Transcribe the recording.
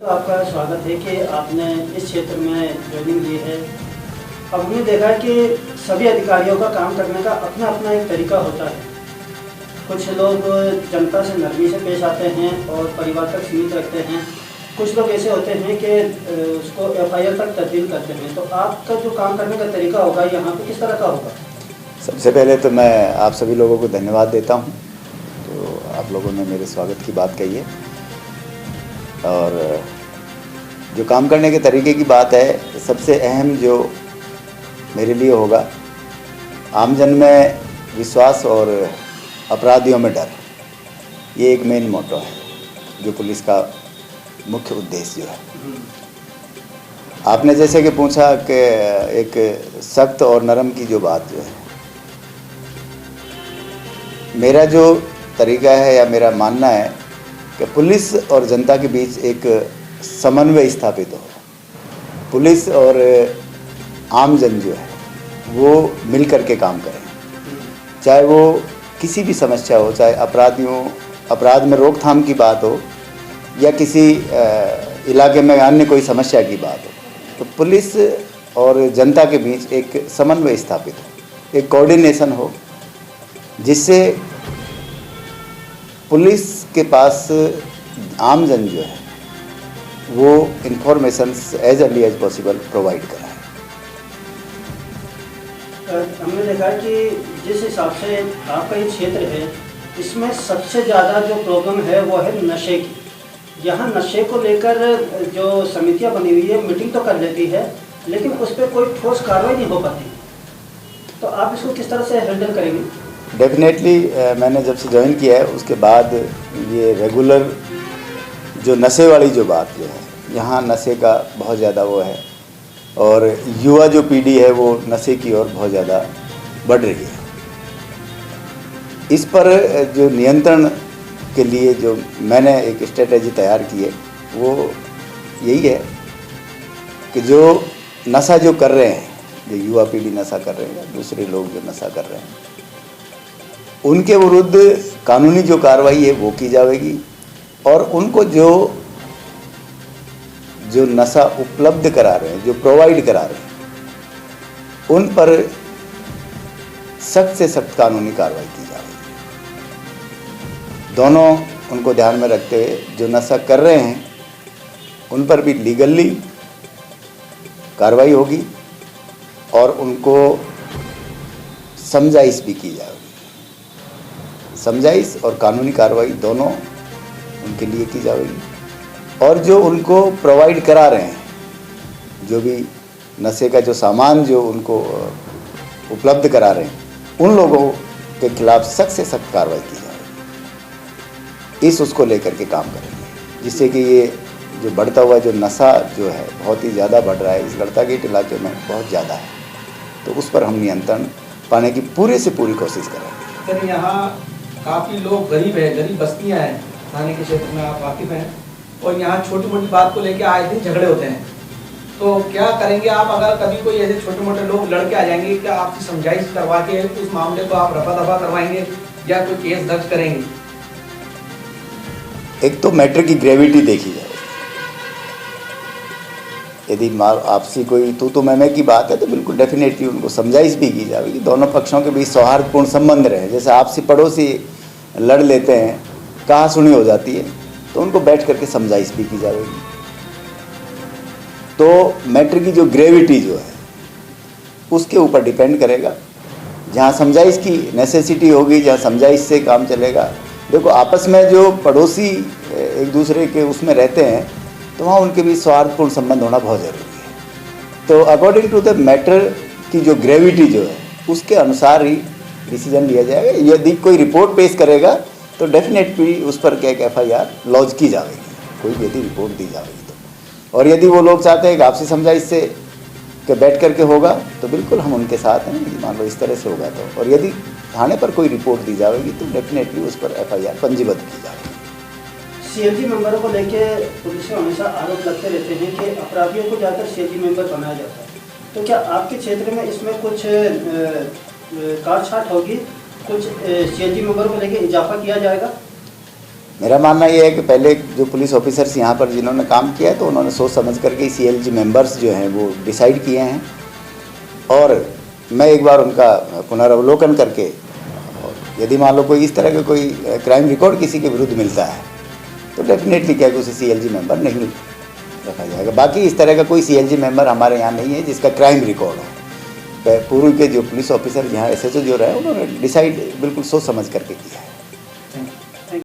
आपका स्वागत है कि आपने इस क्षेत्र में ट्रेनिंग ली है। अब हमने देखा है कि सभी अधिकारियों का काम करने का अपना अपना एक तरीका होता है। कुछ लोग जनता से नरमी से पेश आते हैं और परिवार तक सीमित रखते हैं। कुछ लोग ऐसे होते हैं कि उसको FIR तक तब्दील करते हैं। तो आपका जो काम करने का तरीका होगा यहाँ पे किस तरह का होगा? सबसे पहले तो मैं आप सभी लोगों को धन्यवाद देता हूँ। तो आप लोगों ने मेरे स्वागत की बात कही है, और जो काम करने के तरीके की बात है, सबसे अहम जो मेरे लिए होगा, आमजन में विश्वास और अपराधियों में डर। ये एक मेन मोटो है जो पुलिस का मुख्य उद्देश्य जो है। आपने जैसे कि पूछा कि एक सख्त और नरम की जो बात जो है, मेरा जो तरीका है या मेरा मानना है कि पुलिस और जनता के बीच एक समन्वय स्थापित हो। पुलिस और आमजन जो है वो मिल कर के काम करें, चाहे वो किसी भी समस्या हो, चाहे अपराध में रोकथाम की बात हो या किसी इलाके में अन्य कोई समस्या की बात हो। तो पुलिस और जनता के बीच एक समन्वय स्थापित हो, एक कोऑर्डिनेशन हो, जिससे पुलिस के पास आमजन जो है वो information as early as possible provide कराए। हमने देखा कि जिस हिसाब से आपका ये क्षेत्र है, इसमें सबसे ज़्यादा जो प्रॉब्लम है वो है नशे की। यहाँ नशे को लेकर जो समितियाँ बनी हुई है, मीटिंग तो कर लेती है, लेकिन उस पर कोई ठोस कार्रवाई नहीं हो पाती। तो आप इसको किस तरह से हैंडल करेंगे? डेफिनेटली मैंने जब से ज्वाइन किया है उसके बाद ये रेगुलर जो नशे वाली जो बात जो है, यहाँ नशे का बहुत ज़्यादा वो है, और युवा जो पीढ़ी है वो नशे की ओर बहुत ज़्यादा बढ़ रही है। इस पर जो नियंत्रण के लिए जो मैंने एक स्ट्रेटेजी तैयार की है वो यही है कि जो नशा जो कर रहे हैं, जो युवा पीढ़ी नशा कर रहे हैं, दूसरे लोग जो नशा कर रहे हैं, उनके विरुद्ध कानूनी जो कार्रवाई है वो की जाएगी, और उनको जो नशा उपलब्ध करा रहे हैं, जो प्रोवाइड करा रहे हैं, उन पर सख्त से सख्त कानूनी कार्रवाई की जाएगी। दोनों उनको ध्यान में रखते हुए जो नशा कर रहे हैं उन पर भी लीगली कार्रवाई होगी, और उनको समझाइश भी की जाएगी। समझाइश और कानूनी कार्रवाई दोनों उनके लिए की जाएगी। और जो उनको प्रोवाइड करा रहे हैं, जो भी नशे का जो सामान जो उनको उपलब्ध करा रहे हैं, उन लोगों के खिलाफ सख्त से सख्त कार्रवाई की जाएगी। उसको लेकर के काम करेंगे, जिससे कि ये जो बढ़ता हुआ जो नशा जो है बहुत ही ज़्यादा बढ़ रहा है, इस गढ़तागेट इलाके में बहुत ज़्यादा है, तो उस पर हम नियंत्रण पाने की पूरे से पूरी कोशिश करेंगे। सर, यहाँ काफ़ी लोग गरीब हैं, गरीब बस्तियाँ हैं, थाने के क्षेत्र में आप वाकिफ़ हैं, और यहाँ छोटी मोटी बात को लेकर आए दिन झगड़े होते हैं। तो क्या करेंगे आप अगर कभी कोई ऐसे छोटे मोटे लोग लड़के आ जाएंगे? क्या आपकी समझाइश करवा के उस मामले को आप रफा दफा करवाएंगे या कोई केस दर्ज करेंगे? एक तो मैटर की ग्रेविटी देखी जाए। यदि आपसी कोई तू मैं की बात है तो बिल्कुल डेफिनेटली उनको समझाइश भी की जाएगी। दोनों पक्षों के बीच सौहार्दपूर्ण संबंध रहे। जैसे आपसी पड़ोसी लड़ लेते हैं, कहा सुनी हो जाती है, तो उनको बैठ करके समझाइश भी की जाएगी। तो मैटर की जो ग्रेविटी जो है उसके ऊपर डिपेंड करेगा। जहाँ समझाइश की नेसेसिटी होगी, जहाँ समझाइश से काम चलेगा। देखो, आपस में जो पड़ोसी एक दूसरे के उसमें रहते हैं तो वहाँ उनके बीच सौहार्दपूर्ण संबंध होना बहुत ज़रूरी है। तो अकॉर्डिंग टू द मैटर की जो ग्रेविटी जो है उसके अनुसार ही डिसीजन लिया जाएगा। यदि कोई रिपोर्ट पेश करेगा तो डेफिनेटली उस पर क्या FIR लॉन्च की जाएगी, कोई यदि रिपोर्ट दी जाएगी तो। और यदि वो लोग चाहते हैं कि आपसी समझाइश से कि बैठ करके होगा तो बिल्कुल हम उनके साथ हैं, यदि मान लो इस तरह से होगा तो। और यदि थाने पर कोई रिपोर्ट दी जाएगी तो डेफिनेटली उस पर FIR पंजीबद्ध की जाएगी। CLG मेंबरों को लेके पुलिस में हमेशा आरोप लगते रहते हैं कि अपराधियों को ज़्यादातर CLG मेंबर बनाया जाता है। तो क्या आपके क्षेत्र में इसमें कुछ काट छाट होगी, कुछ CLG मेंबरों को लेके इजाफा किया जाएगा? मेरा मानना ये है कि पहले जो पुलिस ऑफिसर्स यहाँ पर जिन्होंने काम किया है तो उन्होंने सोच समझ करके CLG मेंबर्स जो हैं वो डिसाइड किए हैं, और मैं एक बार उनका पुनरावलोकन करके, और यदि मान लो कोई इस तरह का कोई क्राइम रिकॉर्ड किसी के विरुद्ध मिलता है तो डेफिनेटली क्या कि उसे CLG मेंबर नहीं रखा जाएगा। बाकी इस तरह का कोई CLG मेंबर हमारे यहाँ नहीं है जिसका क्राइम रिकॉर्ड हो। पूर्व के जो पुलिस ऑफिसर यहाँ SHO जो रहे उन्होंने डिसाइड बिल्कुल सोच समझ करके किया है।